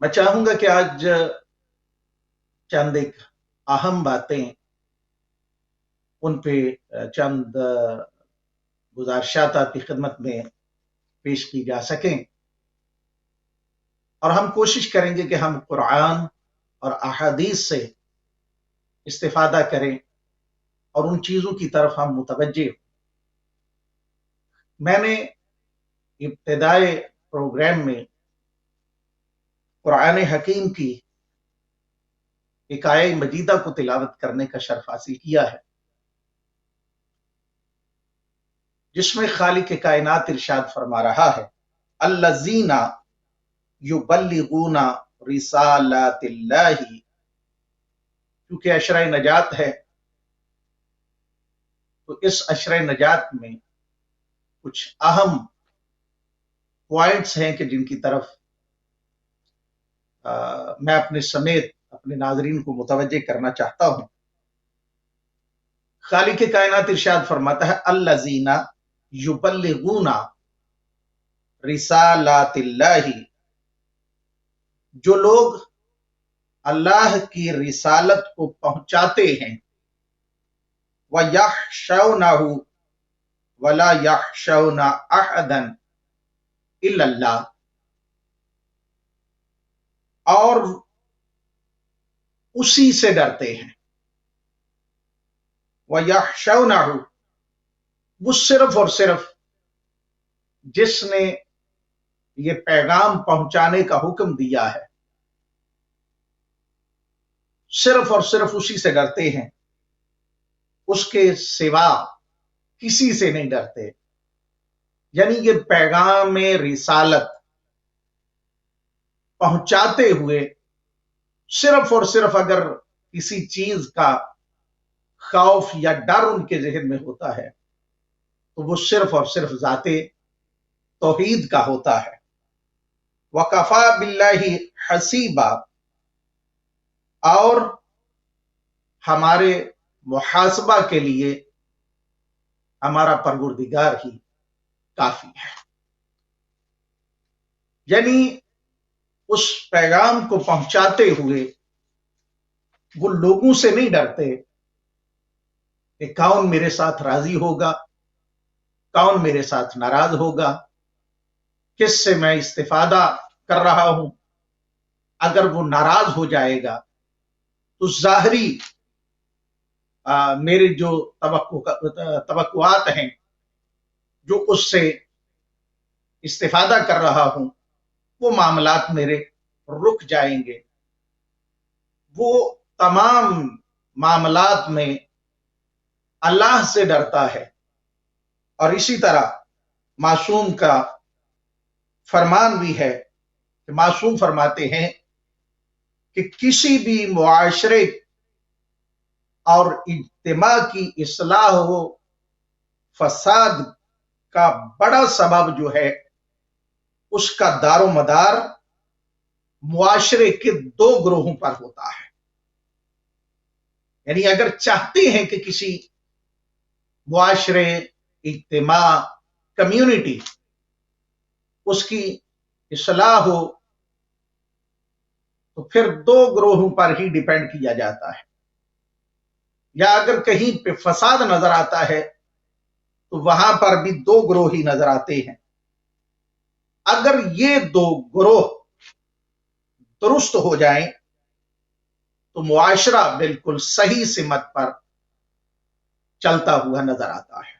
میں چاہوں گا کہ آج چند ایک اہم باتیں ان پہ چند گزارشات آپ کی خدمت میں پیش کی جا سکیں، اور ہم کوشش کریں گے کہ ہم قرآن اور احادیث سے استفادہ کریں اور ان چیزوں کی طرف ہم متوجہ ہوں۔ میں نے ابتدائے پروگرام میں قرآن حکیم کی ایک آیہ مجیدہ کو تلاوت کرنے کا شرف حاصل کیا ہے، جس میں خالق کائنات ارشاد فرما رہا ہے، الذین یبلغون رسالات اللہ، کیونکہ عشرہ نجات ہے تو اس عشرہ نجات میں کچھ اہم پوائنٹس ہیں کہ جن کی طرف میں اپنے سمیت اپنے ناظرین کو متوجہ کرنا چاہتا ہوں۔ خالق کائنات ارشاد فرماتا ہے، الذین یبلغون رسالات اللہ، جو لوگ اللہ کی رسالت کو پہنچاتے ہیں، وَيَخْشَوْنَهُ وَلَا يَخْشَوْنَ أَحَدًا إِلَّا اللَّهَ، اور اسی سے ڈرتے ہیں۔ وَيَخْشَوْنَهُ، وہ صرف اور صرف جس نے یہ پیغام پہنچانے کا حکم دیا ہے، صرف اور صرف اسی سے ڈرتے ہیں، اس کے سوا کسی سے نہیں ڈرتے۔ یعنی یہ پیغام رسالت پہنچاتے ہوئے صرف اور صرف اگر کسی چیز کا خوف یا ڈر ان کے ذہن میں ہوتا ہے تو وہ صرف اور صرف ذات توحید کا ہوتا ہے۔ وَكَفَى بِاللَّهِ حَسِيبًا، اور ہمارے محاسبہ کے لیے ہمارا پروردگار ہی کافی ہے۔ یعنی اس پیغام کو پہنچاتے ہوئے وہ لوگوں سے نہیں ڈرتے کہ کون میرے ساتھ راضی ہوگا، کون میرے ساتھ ناراض ہوگا، کس سے میں استفادہ کر رہا ہوں۔ اگر وہ ناراض ہو جائے گا تو ظاہری میرے جو توقعات ہیں، جو اس سے استفادہ کر رہا ہوں، وہ معاملات میرے رک جائیں گے۔ وہ تمام معاملات میں اللہ سے ڈرتا ہے، اور اسی طرح معصوم کا فرمان بھی ہے کہ معصوم فرماتے ہیں کہ کسی بھی معاشرے اور اجتماع کی اصلاح و فساد کا بڑا سبب جو ہے اس کا دار و مدار معاشرے کے دو گروہوں پر ہوتا ہے۔ یعنی اگر چاہتے ہیں کہ کسی معاشرے، اجتماع، کمیونٹی اس کی اصلاح ہو تو پھر دو گروہوں پر ہی ڈیپینڈ کیا جاتا ہے۔ یا اگر کہیں پہ فساد نظر آتا ہے تو وہاں پر بھی دو گروہ ہی نظر آتے ہیں۔ اگر یہ دو گروہ درست ہو جائیں تو معاشرہ بالکل صحیح سمت پر چلتا ہوا نظر آتا ہے۔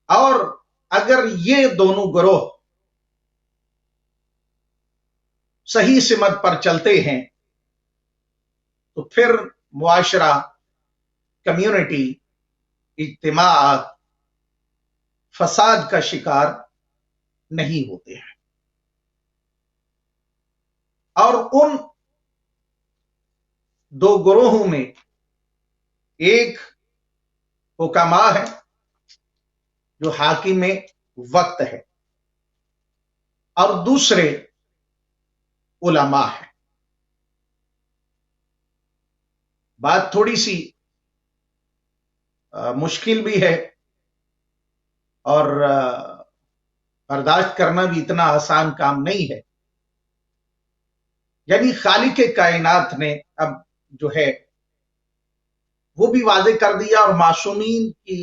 اور اگر یہ دونوں گروہ صحیح سمت پر چلتے ہیں تو پھر معاشرہ، کمیونٹی، اجتماعات فساد کا شکار نہیں ہوتے ہیں۔ اور ان دو گروہوں میں ایک حکماء ہے جو حاکم وقت ہے، اور دوسرے علماء ہے۔ بات تھوڑی سی مشکل بھی ہے اور برداشت کرنا بھی اتنا آسان کام نہیں ہے۔ یعنی خالق کائنات نے اب جو ہے وہ بھی واضح کر دیا، اور معصومین کی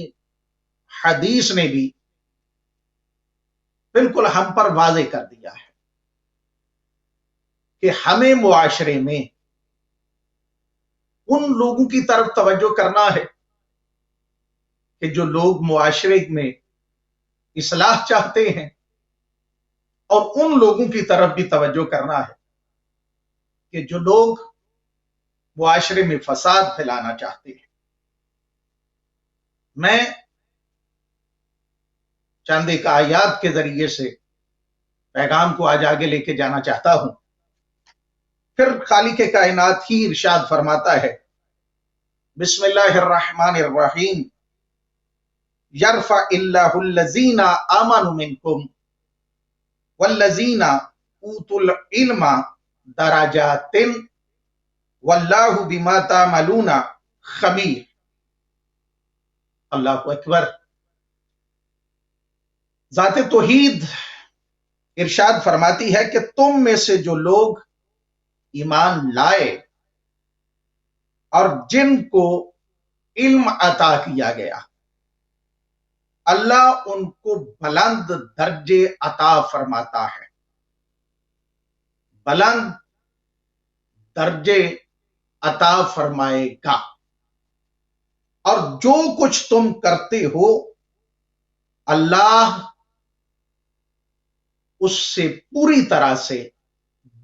حدیث نے بھی بالکل ہم پر واضح کر دیا ہے کہ ہمیں معاشرے میں ان لوگوں کی طرف توجہ کرنا ہے کہ جو لوگ معاشرے میں اصلاح چاہتے ہیں، اور ان لوگوں کی طرف بھی توجہ کرنا ہے کہ جو لوگ معاشرے میں فساد پھیلانا چاہتے ہیں۔ میں چند ایک آیات کے ذریعے سے پیغام کو آج آگے لے کے جانا چاہتا ہوں۔ پھر خالق کائنات ہی ارشاد فرماتا ہے، بسم اللہ الرحمن الرحیم، یرفع اللہ الذین آمنوا منکم والذین اوتوا العلم درجات واللہ بما تعملون خبیر۔ اللہ اکبر۔ ذات توحید ارشاد فرماتی ہے کہ تم میں سے جو لوگ ایمان لائے اور جن کو علم عطا کیا گیا، اللہ ان کو بلند درجے عطا فرماتا ہے، بلند درجے عطا فرمائے گا، اور جو کچھ تم کرتے ہو اللہ اس سے پوری طرح سے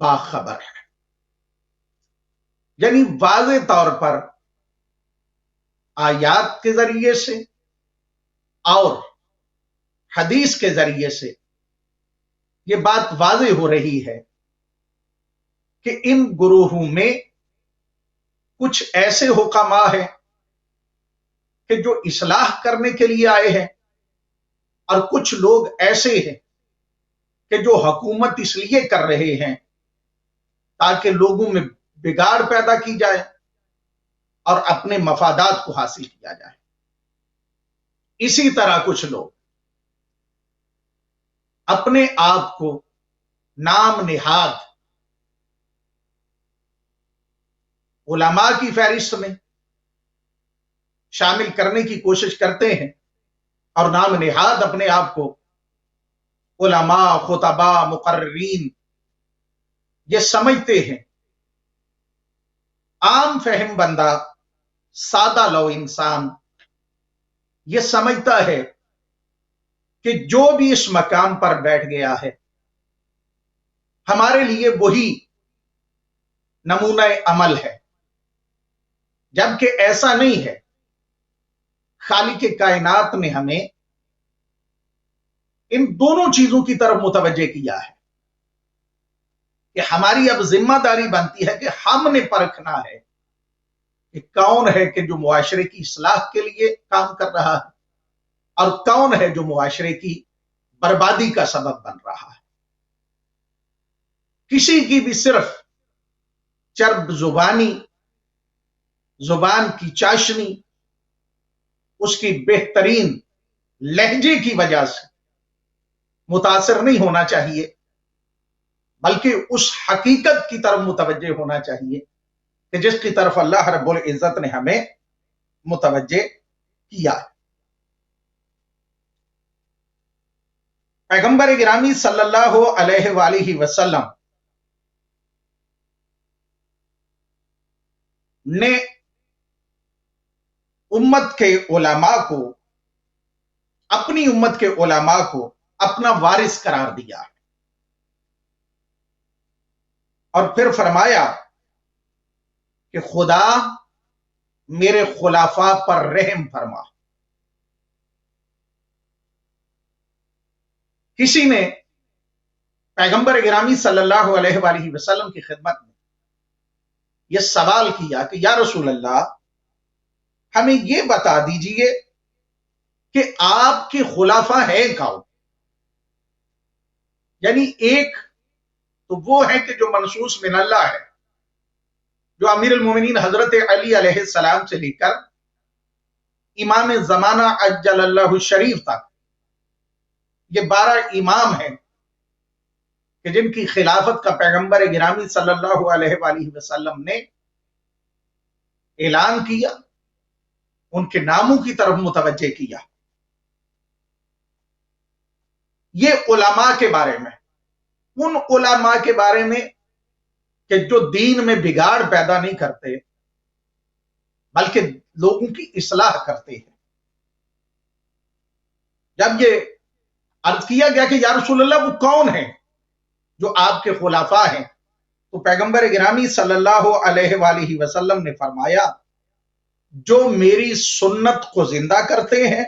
باخبر ہے۔ یعنی واضح طور پر آیات کے ذریعے سے اور حدیث کے ذریعے سے یہ بات واضح ہو رہی ہے کہ ان گروہوں میں کچھ ایسے حکماء ہیں کہ جو اصلاح کرنے کے لیے آئے ہیں، اور کچھ لوگ ایسے ہیں کہ جو حکومت اس لیے کر رہے ہیں تاکہ لوگوں میں بگاڑ پیدا کی جائے اور اپنے مفادات کو حاصل کیا جائے۔ اسی طرح کچھ لوگ اپنے آپ کو نام نہاد علماء کی فہرست میں شامل کرنے کی کوشش کرتے ہیں، اور نام نہاد اپنے آپ کو علماء، خطباء، مقررین یہ سمجھتے ہیں۔ عام فہم بندہ، سادہ لو انسان یہ سمجھتا ہے کہ جو بھی اس مقام پر بیٹھ گیا ہے ہمارے لیے وہی نمونہ عمل ہے، جبکہ ایسا نہیں ہے۔ خالق کائنات نے ہمیں ان دونوں چیزوں کی طرف متوجہ کیا ہے کہ ہماری اب ذمہ داری بنتی ہے کہ ہم نے پرکھنا ہے کہ کون ہے کہ جو معاشرے کی اصلاح کے لیے کام کر رہا ہے، اور کون ہے جو معاشرے کی بربادی کا سبب بن رہا ہے۔ کسی کی بھی صرف چرب زبانی، زبان کی چاشنی، اس کی بہترین لہجے کی وجہ سے متاثر نہیں ہونا چاہیے، بلکہ اس حقیقت کی طرف متوجہ ہونا چاہیے کہ جس کی طرف اللہ رب العزت نے ہمیں متوجہ کیا ہے۔ پیغمبر گرامی صلی اللہ علیہ وآلہ وسلم نے امت کے علماء کو، اپنی امت کے علماء کو اپنا وارث قرار دیا ہے، اور پھر فرمایا کہ خدا میرے خلفاء پر رحم فرما۔ کسی نے پیغمبر گرامی صلی اللہ علیہ وآلہ وسلم کی خدمت میں یہ سوال کیا کہ یا رسول اللہ، ہمیں یہ بتا دیجئے کہ آپ کے خلفاء ہیں کون؟ یعنی ایک تو وہ ہے کہ جو منصوص من اللہ ہے، جو امیر المومنین حضرت علی علیہ السلام سے لے کر امام زمانہ عجل اللہ الشریف تک یہ 12 امام ہیں کہ جن کی خلافت کا پیغمبر گرامی صلی اللہ علیہ وآلہ وسلم نے اعلان کیا، ان کے ناموں کی طرف متوجہ کیا۔ یہ علماء کے بارے میں، ان علماء کے بارے میں کہ جو دین میں بگاڑ پیدا نہیں کرتے بلکہ لوگوں کی اصلاح کرتے ہیں۔ جب یہ عرض کیا گیا کہ یا رسول اللہ وہ کون ہیں جو آپ کے خلفاء ہیں، تو پیغمبر گرامی صلی اللہ علیہ وآلہ وسلم نے فرمایا جو میری سنت کو زندہ کرتے ہیں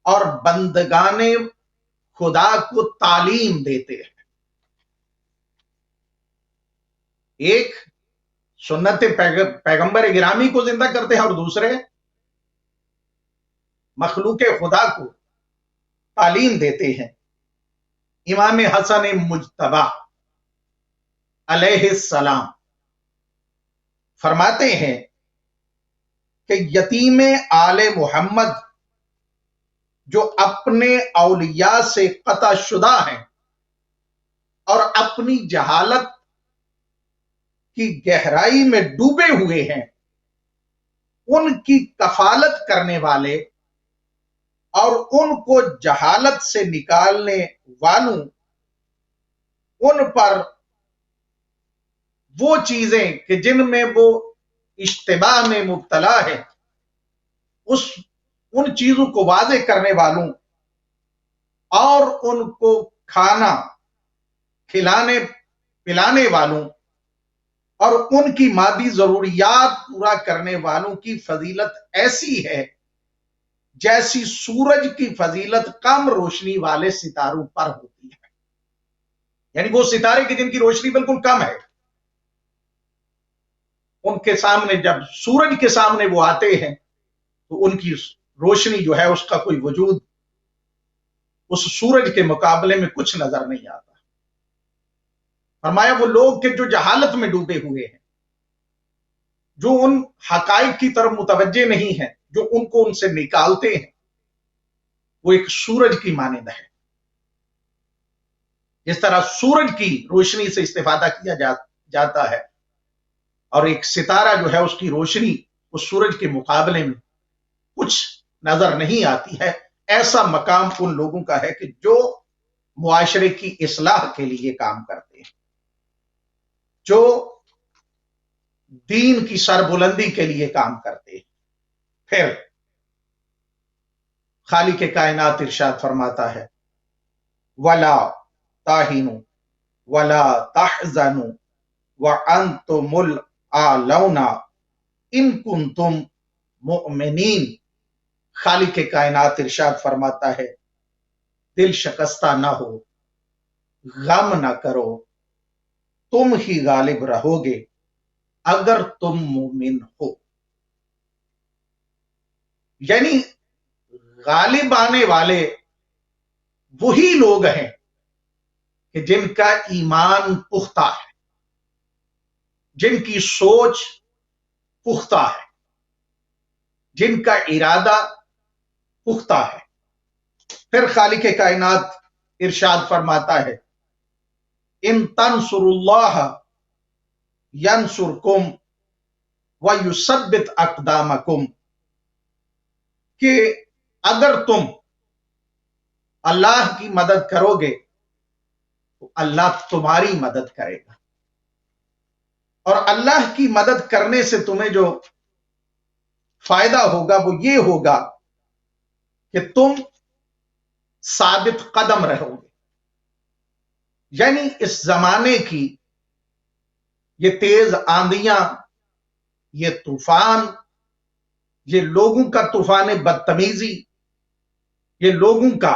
اور بندگان خدا کو تعلیم دیتے ہیں۔ ایک سنت پیغمبر گرامی کو زندہ کرتے ہیں اور دوسرے مخلوق خدا کو تعلیم دیتے ہیں۔ امام حسن مجتبی علیہ السلام فرماتے ہیں کہ یتیم آل محمد جو اپنے اولیاء سے قطع شدہ ہیں اور اپنی جہالت کی گہرائی میں ڈوبے ہوئے ہیں، ان کی کفالت کرنے والے اور ان کو جہالت سے نکالنے والوں ان پر وہ چیزیں کہ جن میں وہ اشتباہ میں مبتلا ہے ان چیزوں کو واضح کرنے والوں اور ان کو کھانا کھلانے پلانے والوں اور ان کی مادی ضروریات پورا کرنے والوں کی فضیلت ایسی ہے جیسی سورج کی فضیلت کم روشنی والے ستاروں پر ہوتی ہے۔ یعنی وہ ستارے کہ جن کی روشنی بالکل کم ہے، ان کے سامنے جب سورج کے سامنے وہ آتے ہیں تو ان کی روشنی جو ہے اس کا کوئی وجود اس سورج کے مقابلے میں کچھ نظر نہیں آتا۔ فرمایا وہ لوگ کہ جو جہالت میں ڈوبے ہوئے ہیں، جو ان حقائق کی طرف متوجہ نہیں ہیں، جو ان کو ان سے نکالتے ہیں، وہ ایک سورج کی مانند ہے۔ جس طرح سورج کی روشنی سے استفادہ کیا جاتا ہے اور ایک ستارہ جو ہے اس کی روشنی اس سورج کے مقابلے میں کچھ نظر نہیں آتی ہے، ایسا مقام ان لوگوں کا ہے کہ جو معاشرے کی اصلاح کے لیے کام کرتے ہیں، جو دین کی سربلندی کے لیے کام کرتے ہیں۔ پھر خالق کائنات ارشاد فرماتا ہے وَلَا تَهِنُوا وَلَا تَحْزَنُوا وَأَنْتُمُ الْأَعْلَوْنَ إِن كُنتُم مُؤْمِنِينَ۔ خالق کائنات ارشاد فرماتا ہے دل شکستہ نہ ہو، غم نہ کرو، تم ہی غالب رہو گے اگر تم مومن ہو۔ یعنی غالب آنے والے وہی لوگ ہیں کہ جن کا ایمان پختہ ہے، جن کی سوچ پختہ ہے، جن کا ارادہ پختہ ہے۔ پھر خالق کائنات ارشاد فرماتا ہے ان تنصروا اللہ ینصرکم ویثبت اقدامکم، کہ اگر تم اللہ کی مدد کرو گے تو اللہ تمہاری مدد کرے گا، اور اللہ کی مدد کرنے سے تمہیں جو فائدہ ہوگا وہ یہ ہوگا کہ تم ثابت قدم رہو گے۔ یعنی اس زمانے کی یہ تیز آندیاں، یہ طوفان، یہ لوگوں کا طوفان بدتمیزی، یہ لوگوں کا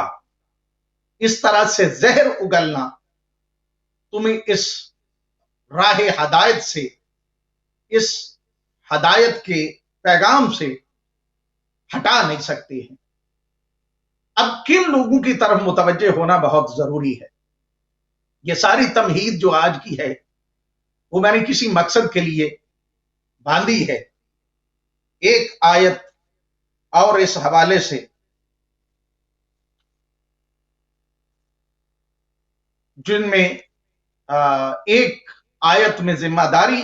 اس طرح سے زہر اگلنا تمہیں اس راہ ہدایت سے، اس ہدایت کے پیغام سے ہٹا نہیں سکتے ہیں۔ اب کن لوگوں کی طرف متوجہ ہونا بہت ضروری ہے۔ یہ ساری تمہید جو آج کی ہے وہ میں نے کسی مقصد کے لیے باندھی ہے۔ ایک آیت اور اس حوالے سے جن میں ایک آیت میں ذمہ داری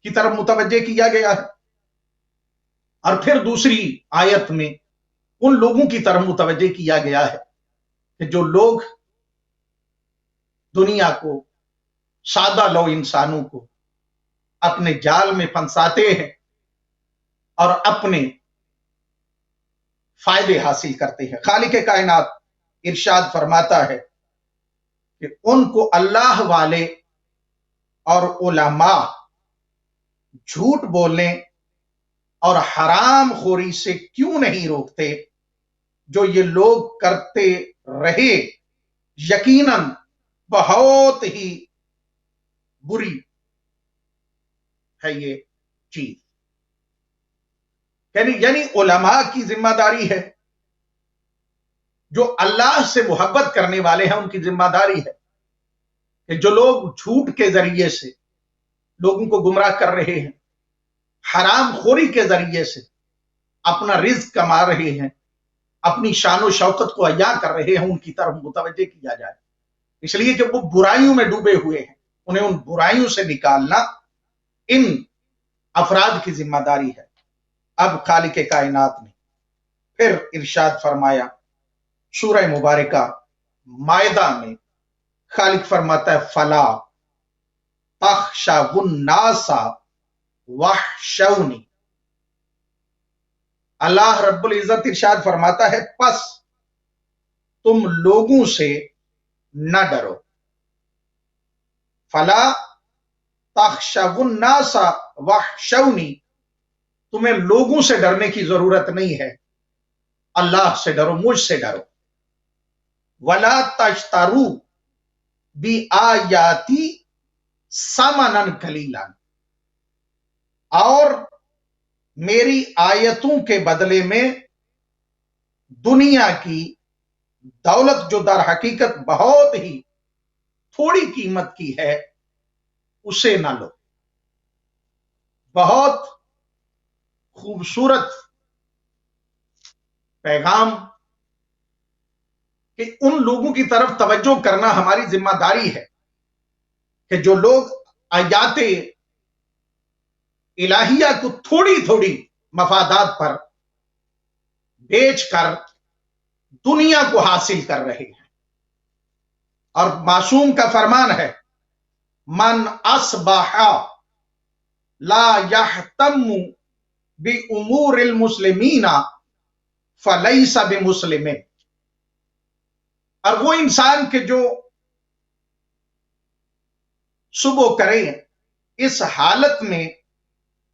کی طرف متوجہ کیا گیا ہے، اور پھر دوسری آیت میں ان لوگوں کی طرف متوجہ کیا گیا ہے کہ جو لوگ دنیا کو، سادہ لو انسانوں کو اپنے جال میں پھنساتے ہیں اور اپنے فائدے حاصل کرتے ہیں۔ خالق کائنات ارشاد فرماتا ہے کہ ان کو اللہ والے اور علماء جھوٹ بولنے اور حرام خوری سے کیوں نہیں روکتے جو یہ لوگ کرتے رہے، یقیناً بہت ہی بری ہے یہ چیز۔ یعنی علماء کی ذمہ داری ہے، جو اللہ سے محبت کرنے والے ہیں ان کی ذمہ داری ہے کہ جو لوگ جھوٹ کے ذریعے سے لوگوں کو گمراہ کر رہے ہیں، حرام خوری کے ذریعے سے اپنا رزق کما رہے ہیں، اپنی شان و شوکت کو عیاں کر رہے ہیں، ان کی طرف متوجہ کیا جائے، اس لیے کہ وہ برائیوں میں ڈوبے ہوئے ہیں، انہیں ان برائیوں سے نکالنا ان افراد کی ذمہ داری ہے۔ اب خالق کائنات نے پھر ارشاد فرمایا سورہ مبارکہ مائدہ میں، خالق فرماتا ہے فلا تخشوا الناس واخشونی۔ اللہ رب العزت ارشاد فرماتا ہے پس تم لوگوں سے نہ ڈرو، فلا تخشوا الناس واخشونی، تمہیں لوگوں سے ڈرنے کی ضرورت نہیں ہے، اللہ سے ڈرو، مجھ سے ڈرو۔ ولا تشتروا بآیاتی ثمنا قلیلا، اور میری آیتوں کے بدلے میں دنیا کی دولت جو در حقیقت بہت ہی تھوڑی قیمت کی ہے اسے نہ لو۔ بہت خوبصورت پیغام کہ ان لوگوں کی طرف توجہ کرنا ہماری ذمہ داری ہے کہ جو لوگ آیات الہیہ کو تھوڑی تھوڑی مفادات پر بیچ کر دنیا کو حاصل کر رہے ہیں، اور معصوم کا فرمان ہے من اصبح لا یہتم بامور المسلمین فلیس بمسلم، اور وہ انسان کے جو صبح کرے اس حالت میں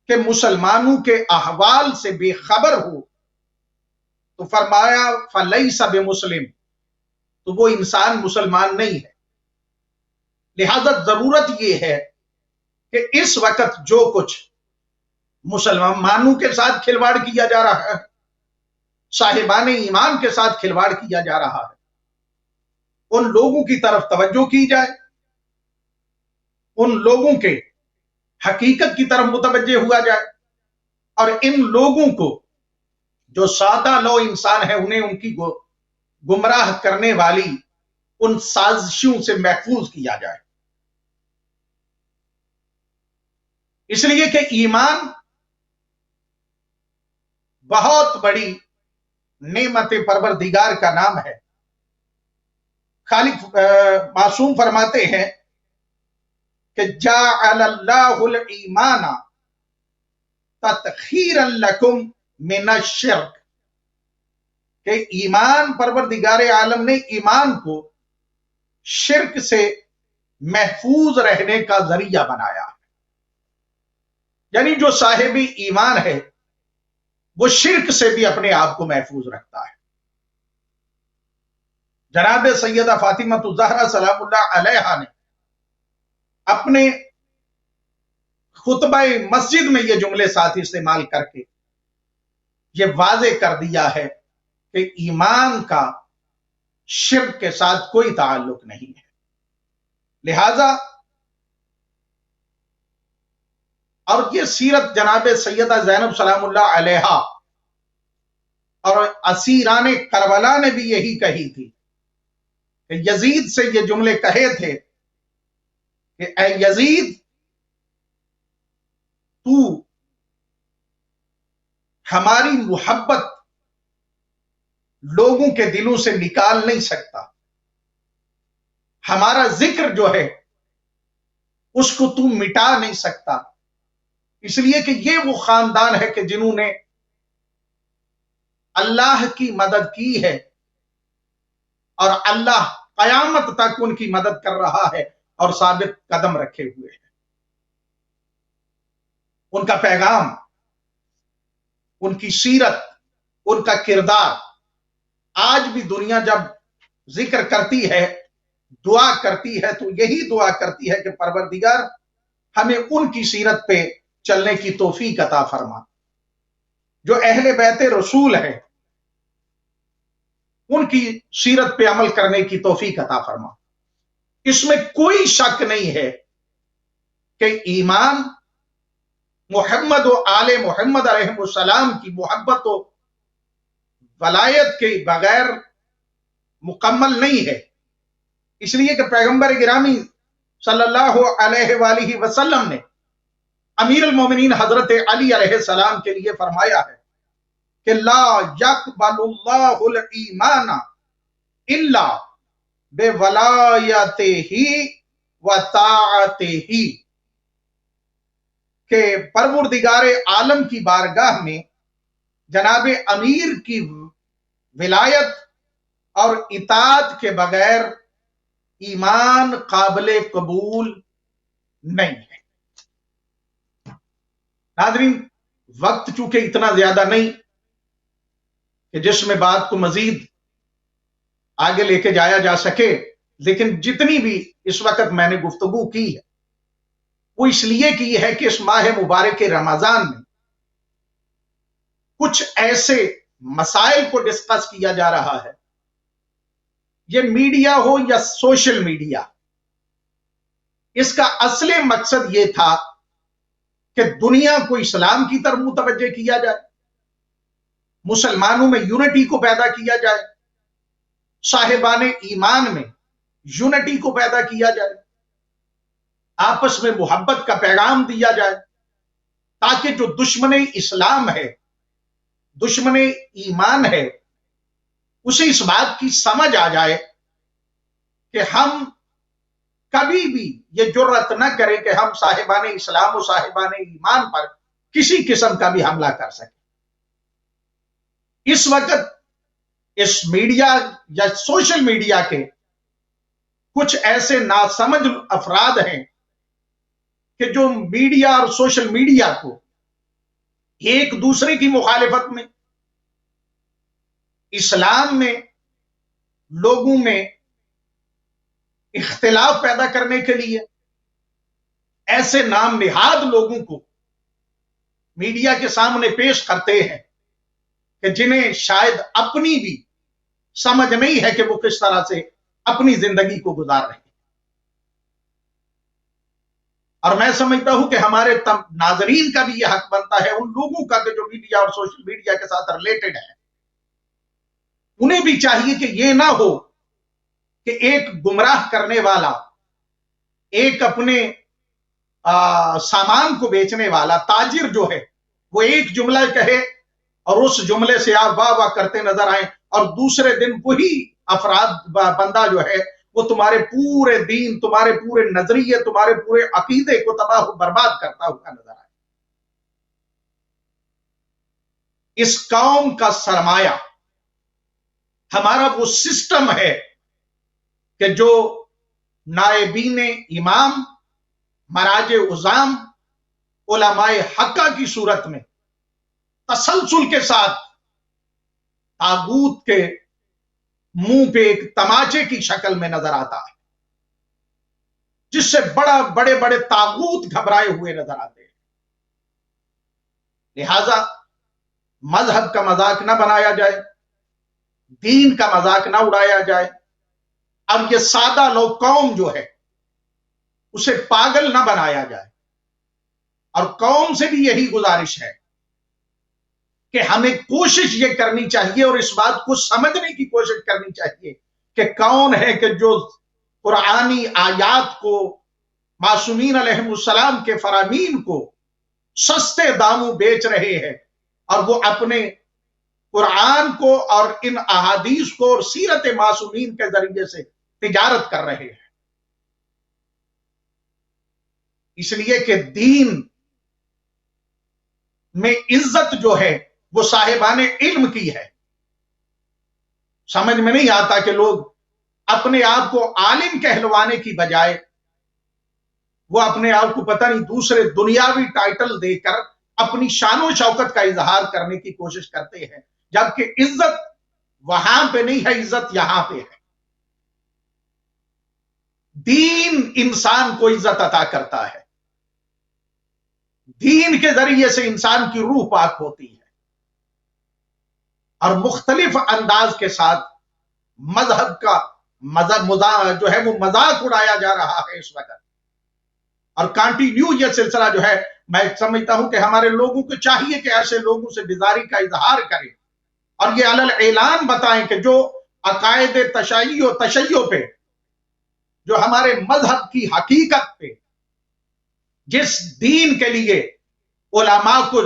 کہ مسلمانوں کے احوال سے بے خبر ہو، تو فرمایا فلیس بمسلم، تو وہ انسان مسلمان نہیں ہے۔ لہذا ضرورت یہ ہے کہ اس وقت جو کچھ مسلمانوں کے ساتھ کھلواڑ کیا جا رہا ہے، صاحبان ایمان کے ساتھ کھلواڑ کیا جا رہا ہے، ان لوگوں کی طرف توجہ کی جائے، ان لوگوں کے حقیقت کی طرف متوجہ ہوا جائے، اور ان لوگوں کو جو سادہ لو انسان ہے انہیں ان کی گمراہ کرنے والی ان سازشوں سے محفوظ کیا جائے۔ اس لیے کہ ایمان بہت بڑی نعمت پروردگار کا نام ہے۔ خالق معصوم فرماتے ہیں کہ جعل اللہ الایمان تطہیرا لکم من الشرک، کہ ایمان پروردگار عالم نے ایمان کو شرک سے محفوظ رہنے کا ذریعہ بنایا، یعنی جو صاحب ایمان ہے وہ شرک سے بھی اپنے آپ کو محفوظ رکھتا ہے۔ جناب سیدہ فاطمہ الزہرا سلام اللہ علیہا نے اپنے خطبہ مسجد میں یہ جملے ساتھ استعمال کر کے یہ واضح کر دیا ہے کہ ایمان کا شرک کے ساتھ کوئی تعلق نہیں ہے۔ لہذا اور یہ سیرت جناب سیدہ زینب سلام اللہ علیہا اور اسیران کربلا نے بھی یہی کہی تھی کہ یزید سے یہ جملے کہے تھے کہ اے یزید، تو ہماری محبت لوگوں کے دلوں سے نکال نہیں سکتا، ہمارا ذکر جو ہے اس کو تو مٹا نہیں سکتا، اس لیے کہ یہ وہ خاندان ہے کہ جنہوں نے اللہ کی مدد کی ہے اور اللہ قیامت تک ان کی مدد کر رہا ہے اور ثابت قدم رکھے ہوئے ہیں۔ ان کا پیغام، ان کی سیرت، ان کا کردار آج بھی دنیا جب ذکر کرتی ہے، دعا کرتی ہے، تو یہی دعا کرتی ہے کہ پروردگار ہمیں ان کی سیرت پہ چلنے کی توفیق عطا فرما۔ جو اہل بیت رسول ہے ان کی سیرت پہ عمل کرنے کی توفیق عطا فرما۔ اس میں کوئی شک نہیں ہے کہ ایمان محمد و آل محمد علیہ السلام کی محبت و ولایت کے بغیر مکمل نہیں ہے، اس لیے کہ پیغمبر گرامی صلی اللہ علیہ وآلہ وسلم نے امیر المومنین حضرت علی علیہ السلام کے لیے فرمایا ہے کہ لا یقبل اللہ الایمان الا بولایتہ و طاعتہ، کہ پروردگار عالم کی بارگاہ میں جناب امیر کی ولایت اور اطاعت کے بغیر ایمان قابل قبول نہیں ہے۔ ناظرین، وقت چونکہ اتنا زیادہ نہیں کہ جس میں بات کو مزید آگے لے کے جایا جا سکے، لیکن جتنی بھی اس وقت میں نے گفتگو کی ہے وہ اس لیے کی ہے کہ اس ماہ مبارک رمضان میں کچھ ایسے مسائل کو ڈسکس کیا جا رہا ہے، یہ میڈیا ہو یا سوشل میڈیا، اس کا اصل مقصد یہ تھا کہ دنیا کو اسلام کی طرف متوجہ کیا جائے، مسلمانوں میں یونٹی کو پیدا کیا جائے، صاحبان ایمان میں یونٹی کو پیدا کیا جائے، آپس میں محبت کا پیغام دیا جائے، تاکہ جو دشمن اسلام ہے، دشمن ایمان ہے، اسے اس بات کی سمجھ آ جائے کہ ہم کبھی بھی یہ جرأت نہ کریں کہ ہم صاحبان اسلام و صاحبان ایمان پر کسی قسم کا بھی حملہ کر سکیں۔ اس وقت اس میڈیا یا سوشل میڈیا کے کچھ ایسے ناسمجھ افراد ہیں کہ جو میڈیا اور سوشل میڈیا کو ایک دوسرے کی مخالفت میں، اسلام میں لوگوں میں اختلاف پیدا کرنے کے لیے ایسے نام نہاد لوگوں کو میڈیا کے سامنے پیش کرتے ہیں کہ جنہیں شاید اپنی بھی سمجھ نہیں ہے کہ وہ کس طرح سے اپنی زندگی کو گزار رہے ہیں۔ اور میں سمجھتا ہوں کہ ہمارے ناظرین کا بھی یہ حق بنتا ہے، ان لوگوں کا کہ جو میڈیا اور سوشل میڈیا کے ساتھ ریلیٹڈ ہے، انہیں بھی چاہیے کہ یہ نہ ہو کہ ایک گمراہ کرنے والا، ایک اپنے سامان کو بیچنے والا تاجر جو ہے، وہ ایک جملہ کہے اور اس جملے سے آپ واہ واہ کرتے نظر آئیں، اور دوسرے دن وہی افراد بندہ جو ہے وہ تمہارے پورے دین، تمہارے پورے نظریے، تمہارے پورے عقیدے کو تباہ و برباد کرتا ہوا نظر آئے۔ اس قوم کا سرمایہ ہمارا وہ سسٹم ہے کہ جو نائبین امام، مراج عظام، علماء حقہ کی صورت میں تسلسل کے ساتھ طاغوت کے منہ پہ ایک تماچے کی شکل میں نظر آتا ہے، جس سے بڑے بڑے طاغوت گھبرائے ہوئے نظر آتے ہیں۔ لہذا مذہب کا مذاق نہ بنایا جائے، دین کا مذاق نہ اڑایا جائے، اب یہ سادہ لوگ قوم جو ہے اسے پاگل نہ بنایا جائے، اور قوم سے بھی یہی گزارش ہے کہ ہمیں کوشش یہ کرنی چاہیے اور اس بات کو سمجھنے کی کوشش کرنی چاہیے کہ کون ہے کہ جو قرآنی آیات کو، معصومین علیہ السلام کے فرامین کو سستے داموں بیچ رہے ہیں، اور وہ اپنے قرآن کو اور ان احادیث کو اور سیرت معصومین کے ذریعے سے تجارت کر رہے ہیں۔ اس لیے کہ دین میں عزت جو ہے وہ صاحبان علم کی ہے۔ سمجھ میں نہیں آتا کہ لوگ اپنے آپ کو عالم کہلوانے کی بجائے وہ اپنے آپ کو پتہ نہیں دوسرے دنیاوی ٹائٹل دے کر اپنی شان و شوکت کا اظہار کرنے کی کوشش کرتے ہیں، جبکہ عزت وہاں پہ نہیں ہے، عزت یہاں پہ ہے۔ دین انسان کو عزت عطا کرتا ہے، دین کے ذریعے سے انسان کی روح پاک ہوتی ہے، اور مختلف انداز کے ساتھ مذہب کا جو ہے وہ مذاق اڑایا جا رہا ہے اس وقت، اور کانٹینیو یہ سلسلہ جو ہے، میں سمجھتا ہوں کہ ہمارے لوگوں کو چاہیے کہ ایسے لوگوں سے بیزاری کا اظہار کریں اور یہ علل اعلان بتائیں کہ جو عقائد تشیع پہ، جو ہمارے مذہب کی حقیقت پہ، جس دین کے لیے علماء کو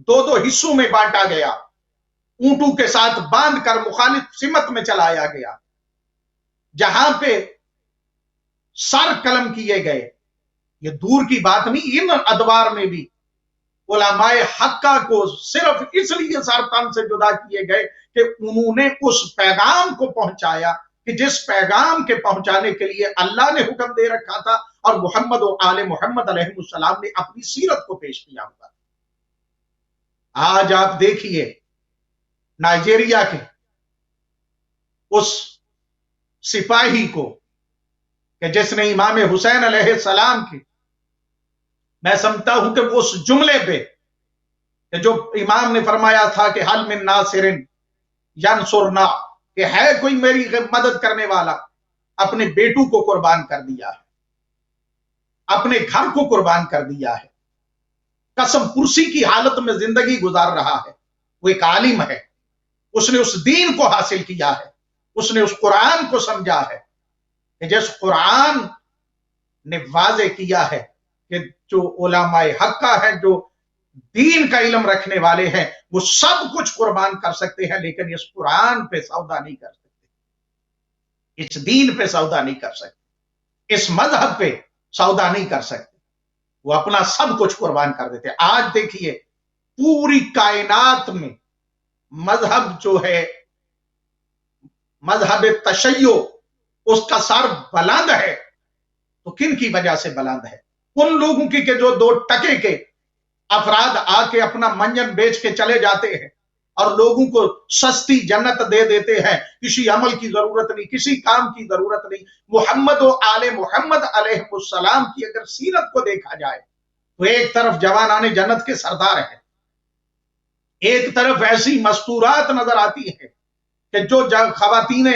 دو دو حصوں میں بانٹا گیا، اونٹوں کے ساتھ باندھ کر مخالف سمت میں چلایا گیا، جہاں پہ سر قلم کیے گئے، یہ دور کی بات نہیں، ان ادوار میں بھی علماء حقہ کو صرف اس لیے سر تن سے جدا کیے گئے کہ انہوں نے اس پیغام کو پہنچایا کہ جس پیغام کے پہنچانے کے لیے اللہ نے حکم دے رکھا تھا اور محمد و آل محمد علیہ السلام نے اپنی سیرت کو پیش کیا ہوا۔ آج آپ دیکھیے نائجیریا کے اس سپاہی کو کہ جس نے امام حسین علیہ السلام کی، میں سمجھتا ہوں کہ وہ اس جملے پہ کہ جو امام نے فرمایا تھا کہ حل من ناصر ینصرنا، کہ ہے کوئی میری مدد کرنے والا، اپنے بیٹوں کو قربان کر دیا ہے، اپنے گھر کو قربان کر دیا ہے، قسم پرسی کی حالت میں زندگی گزار رہا ہے۔ وہ ایک عالم ہے، اس نے اس دین کو حاصل کیا ہے، اس نے اس قرآن کو سمجھا ہے کہ جس قرآن نے واضح کیا ہے کہ جو علماء حقہ ہیں، جو دین کا علم رکھنے والے ہیں، وہ سب کچھ قربان کر سکتے ہیں، لیکن اس قرآن پہ سودا نہیں کر سکتے، اس دین پہ سودا نہیں کر سکتے، اس مذہب پہ سودا نہیں کر سکتے، وہ اپنا سب کچھ قربان کر دیتے۔ آج دیکھیے پوری کائنات میں مذہب جو ہے، مذہب تشیع، اس کا سر بلند ہے، تو کن کی وجہ سے بلند ہے؟ ان لوگوں کی کہ جو 2 ٹکے کے افراد آ کے اپنا منجن بیچ کے چلے جاتے ہیں اور لوگوں کو سستی جنت دے دیتے ہیں، کسی عمل کی ضرورت نہیں، کسی کام کی ضرورت نہیں۔ محمد و آل محمد علیہ السلام کی اگر سیرت کو دیکھا جائے تو ایک طرف جوانان جنت کے سردار ہیں، ایک طرف ایسی مستورات نظر آتی ہے کہ جو خواتین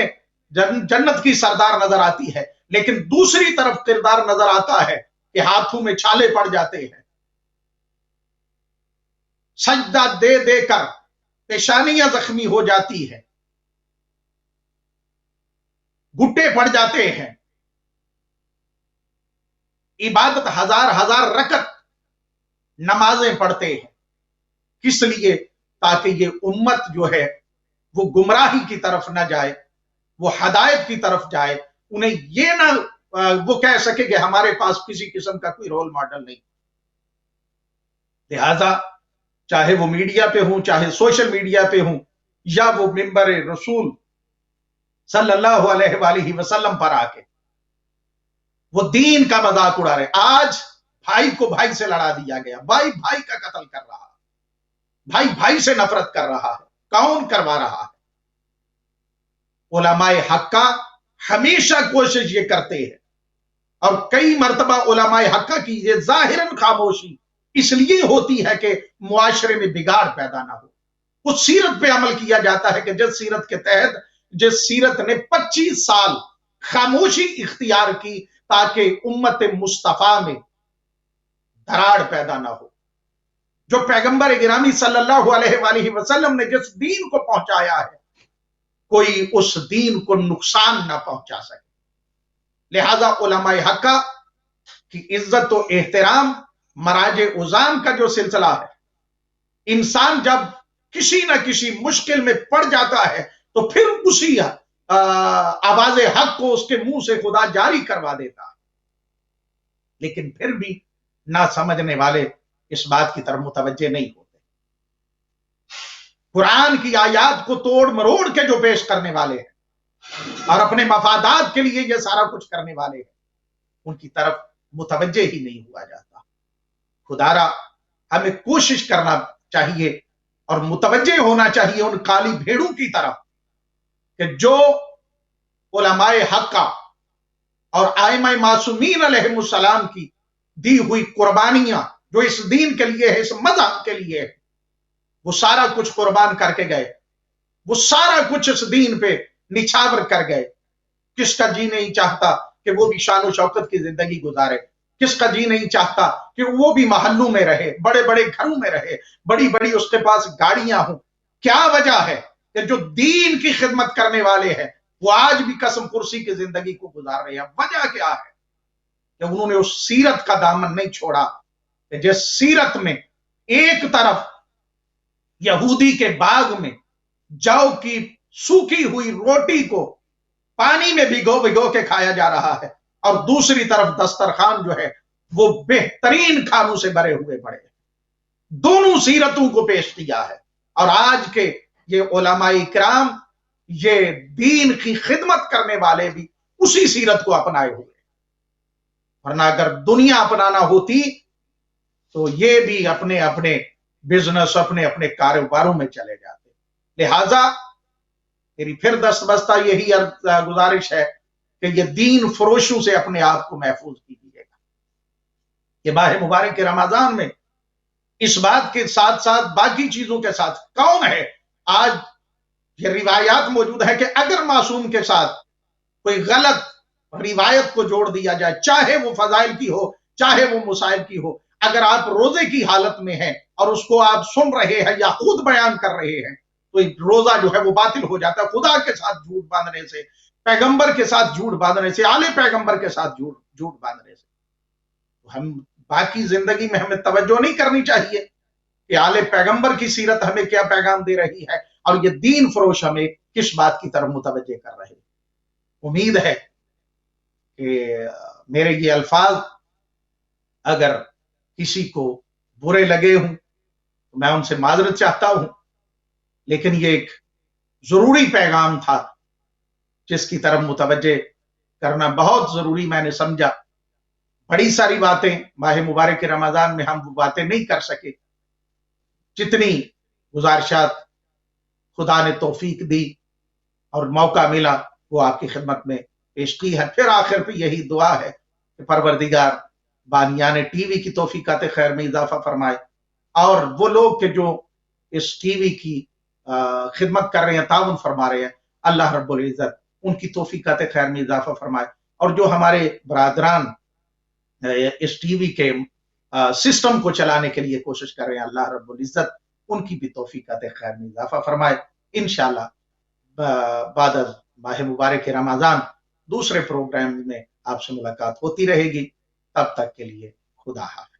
جنت کی سردار نظر آتی ہے، لیکن دوسری طرف کردار نظر آتا ہے کہ ہاتھوں میں چھالے پڑ جاتے ہیں، سجدہ دے دے کر پیشانیاں زخمی ہو جاتی ہے، گھٹے پڑ جاتے ہیں، عبادت ہزار رکعت نمازیں پڑھتے ہیں۔ کس لیے؟ تاکہ یہ امت جو ہے وہ گمراہی کی طرف نہ جائے، وہ ہدایت کی طرف جائے، انہیں یہ نہ وہ کہہ سکے کہ ہمارے پاس کسی قسم کا کوئی رول ماڈل نہیں۔ لہذا چاہے وہ میڈیا پہ ہوں، چاہے سوشل میڈیا پہ ہوں، یا وہ منبر رسول صلی اللہ علیہ وآلہ وسلم پر آ کے وہ دین کا مذاق اڑا رہے۔ آج بھائی کو بھائی سے لڑا دیا گیا، بھائی بھائی کا قتل کر رہا ہے، بھائی بھائی سے نفرت کر رہا ہے، کون کروا رہا ہے؟ علماء حقہ ہمیشہ کوشش یہ کرتے ہیں، اور کئی مرتبہ علماء حقہ کی یہ ظاہراً خاموشی اس لیے ہوتی ہے کہ معاشرے میں بگاڑ پیدا نہ ہو۔ اس سیرت پہ عمل کیا جاتا ہے کہ جس سیرت کے تحت، جس سیرت نے 25 سال خاموشی اختیار کی تاکہ امت مصطفیٰ میں دراڑ پیدا نہ ہو۔ جو پیغمبر گرامی صلی اللہ علیہ وآلہ وسلم نے جس دین کو پہنچایا ہے، کوئی اس دین کو نقصان نہ پہنچا سکے۔ لہذا علماء حقہ کی عزت و احترام، مراج عظام کا جو سلسلہ ہے، انسان جب کسی نہ کسی مشکل میں پڑ جاتا ہے تو پھر اسی آواز حق کو اس کے منہ سے خدا جاری کروا دیتا ہے، لیکن پھر بھی نہ سمجھنے والے اس بات کی طرف متوجہ نہیں ہوتے۔ قرآن کی آیات کو توڑ مروڑ کے جو پیش کرنے والے ہیں اور اپنے مفادات کے لیے یہ سارا کچھ کرنے والے ہیں، ان کی طرف متوجہ ہی نہیں ہوا جاتا۔ خدارا ہمیں کوشش کرنا چاہیے اور متوجہ ہونا چاہیے ان کالی بھیڑوں کی طرف کہ جو علماء حقہ اور ائمہ معصومین علیہم السلام کی دی ہوئی قربانیاں جو اس دین کے لیے ہے، اس مذہب کے لیے ہے، وہ سارا کچھ قربان کر کے گئے، وہ سارا کچھ اس دین پہ نچھاور کر گئے۔ کس کا جی نہیں چاہتا کہ وہ بھی شان و شوکت کی زندگی گزارے؟ کس کا جی نہیں چاہتا کہ وہ بھی محلوں میں رہے، بڑے بڑے گھروں میں رہے، بڑی بڑی اس کے پاس گاڑیاں ہوں؟ کیا وجہ ہے کہ جو دین کی خدمت کرنے والے ہیں وہ آج بھی قسم کرسی کی زندگی کو گزار رہے ہیں؟ وجہ کیا ہے؟ کہ انہوں نے اس سیرت کا دامن نہیں چھوڑا کہ جس سیرت میں ایک طرف یہودی کے باغ میں جو کی سوکھی ہوئی روٹی کو پانی میں بھگو بھگو کے کھایا جا رہا ہے، اور دوسری طرف دسترخوان جو ہے وہ بہترین کھانوں سے بھرے ہوئے پڑے ہیں۔ دونوں سیرتوں کو پیش کیا ہے، اور آج کے یہ علماء کرام، یہ دین کی خدمت کرنے والے بھی اسی سیرت کو اپنائے ہوئے، ورنہ اگر دنیا اپنانا ہوتی تو یہ بھی اپنے اپنے بزنس، اپنے اپنے کاروباروں میں چلے جاتے۔ لہذا میری پھر دست بستہ یہی گزارش ہے کہ یہ دین فروشوں سے اپنے آپ کو محفوظ کیجیے گا۔ یہ ماہ مبارک کے رمضان میں اس بات کے ساتھ ساتھ باقی چیزوں کے ساتھ کون ہے؟ آج یہ روایات موجود ہے کہ اگر معصوم کے ساتھ کوئی غلط روایت کو جوڑ دیا جائے، چاہے وہ فضائل کی ہو چاہے وہ مسائل کی ہو، اگر آپ روزے کی حالت میں ہیں اور اس کو آپ سن رہے ہیں یا خود بیان کر رہے ہیں تو روزہ جو ہے وہ باطل ہو جاتا ہے، خدا کے ساتھ جھوٹ باندھنے سے، پیغمبر کے ساتھ جھوٹ باندھنے سے، آل پیغمبر کے ساتھ جھوٹ باندھنے سے۔ ہم باقی زندگی میں ہمیں توجہ نہیں کرنی چاہیے کہ آل پیغمبر کی سیرت ہمیں کیا پیغام دے رہی ہے اور یہ دین فروش ہمیں کس بات کی طرف متوجہ کر رہے ہیں۔ امید ہے کہ میرے یہ الفاظ اگر کسی کو برے لگے ہوں تو میں ان سے معذرت چاہتا ہوں، لیکن یہ ایک ضروری پیغام تھا جس کی طرف متوجہ کرنا بہت ضروری میں نے سمجھا۔ بڑی ساری باتیں ماہ مبارک کے رمضان میں ہم وہ باتیں نہیں کر سکے جتنی گزارشات خدا نے توفیق دی اور موقع ملا وہ آپ کی خدمت میں پیش کی ہے۔ پھر آخر پہ یہی دعا ہے کہ پروردگار بانیان ٹی وی کی توفیقات خیر میں اضافہ فرمائے، اور وہ لوگ کہ جو اس ٹی وی کی خدمت کر رہے ہیں، تعاون فرما رہے ہیں، اللہ رب العزت ان کی توفیقات خیر میں اضافہ فرمائے، اور جو ہمارے برادران اس ٹی وی کے سسٹم کو چلانے کے لیے کوشش کر رہے ہیں، اللہ رب العزت ان کی بھی توفیقات خیر میں اضافہ فرمائے۔ انشاءاللہ بعد از ماہ مبارک رمضان دوسرے پروگرام میں آپ سے ملاقات ہوتی رہے گی، تب تک کے لیے خدا حافظ۔